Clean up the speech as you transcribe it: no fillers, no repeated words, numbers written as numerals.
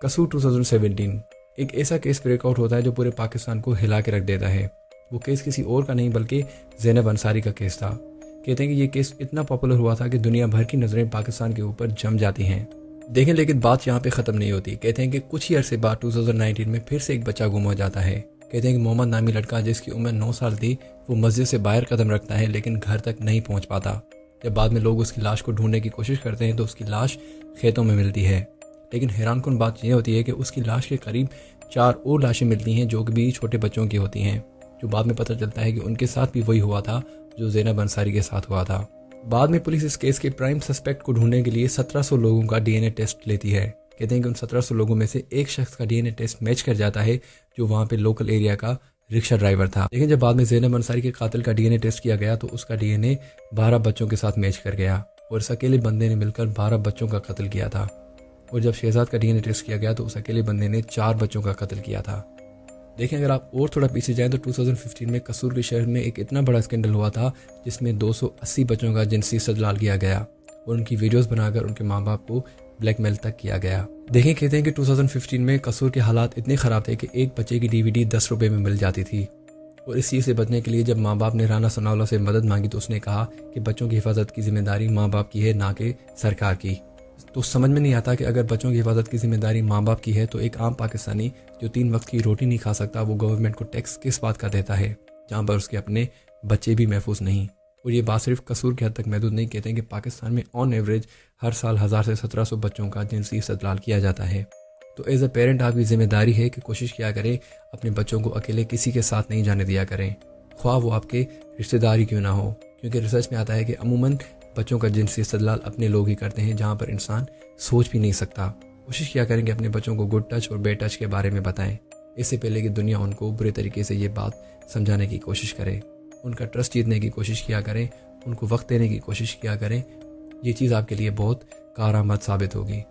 कसूर 2017 एक ऐसा केस ब्रेकआउट होता है जो पूरे पाकिस्तान को हिला के रख देता है। वो केस किसी और का नहीं बल्कि ज़ैनब अंसारी का केस था। कहते हैं कि ये केस इतना पॉपुलर हुआ था कि दुनिया भर की नज़रें पाकिस्तान के ऊपर जम जाती हैं। देखें, लेकिन बात यहाँ पे ख़त्म नहीं होती। कहते हैं कि कुछ ही अरसे बाद 2019 में फिर से एक बच्चा गुम हो जाता है। कहते हैं कि मोहम्मद नामी लड़का जिसकी उम्र 9 साल थी, वो मस्जिद से बाहर कदम रखता है लेकिन घर तक नहीं पहुँच पाता। जब बाद में लोग उसकी लाश को ढूंढने की कोशिश करते हैं तो उसकी लाश खेतों में मिलती है। लेकिन हैरानकुन बात यह होती है कि उसकी लाश के करीब 4 और लाशें मिलती हैं जो भी छोटे बच्चों की होती हैं, जो बाद में पता चलता है कि उनके साथ भी वही हुआ था जो ज़ैनब अंसारी के साथ हुआ था। बाद में पुलिस इस केस के प्राइम सस्पेक्ट को ढूंढने के लिए 1700 लोगों का डीएनए टेस्ट लेती है। कहते हैं कि उन 1700 लोगों में से एक शख्स का डीएनए टेस्ट मैच कर जाता है जो वहाँ पे लोकल एरिया का रिक्शा ड्राइवर था। लेकिन जब बाद में ज़ैनब अंसारी के कातिल का डीएनए टेस्ट किया गया तो उसका डीएनए 12 बच्चों के साथ मैच कर गया और इस अकेले बंदे ने मिलकर 12 बच्चों का कत्ल किया था। और जब शहजाद का डीएनए टेस्ट किया गया तो उस अकेले बंदे ने 4 बच्चों का कत्ल किया था। देखें, अगर आप और थोड़ा पीछे जाएं तो 2015 में कसूर के शहर में एक इतना बड़ा स्कैंडल हुआ था जिसमें 280 बच्चों का जिनसी इस्तेमाल किया गया और उनकी वीडियोस बनाकर उनके माँ बाप को ब्लैकमेल तक किया गया। देखें, कहते हैं कि 2015 में कसूर के हालात इतने ख़राब थे कि एक बच्चे की डीवीडी 10 रुपये में मिल जाती थी। और इस चीज़ से बचने के लिए जब माँ बाप ने राना सनाउल्लाह से मदद मांगी तो उसने कहा कि बच्चों की हिफाजत की जिम्मेदारी माँ बाप की है, ना कि सरकार की। तो समझ में नहीं आता कि अगर बच्चों की हिफाजत की जिम्मेदारी माँ बाप की है तो एक आम पाकिस्तानी जो 3 वक्त की रोटी नहीं खा सकता वो गवर्नमेंट को टैक्स किस बात का देता है जहाँ पर उसके अपने बच्चे भी महफूज नहीं। और ये बात सिर्फ कसूर के हद तक महदूद नहीं। कहते हैं कि पाकिस्तान में ऑन एवरेज हर साल 1000 से 1700 बच्चों का जिनसी इस्तेमाल किया जाता है। तो एज अ पेरेंट आपकी जिम्मेदारी है कि कोशिश किया करें अपने बच्चों को अकेले किसी के साथ नहीं जाने दिया करें, ख्वाह वो आपके रिश्तेदार ही क्यों ना हो। क्योंकि रिसर्च में आता है कि अमूमन बच्चों का जिनसी इस्तेमाल अपने लोग ही करते हैं जहाँ पर इंसान सोच भी नहीं सकता। कोशिश किया करें कि अपने बच्चों को गुड टच और बैड टच के बारे में बताएं, इससे पहले कि दुनिया उनको बुरे तरीके से ये बात समझाने की कोशिश करे। उनका ट्रस्ट जीतने की कोशिश किया करें, उनको वक्त देने की कोशिश किया करें। ये चीज़ आपके लिए बहुत कारआमद साबित होगी।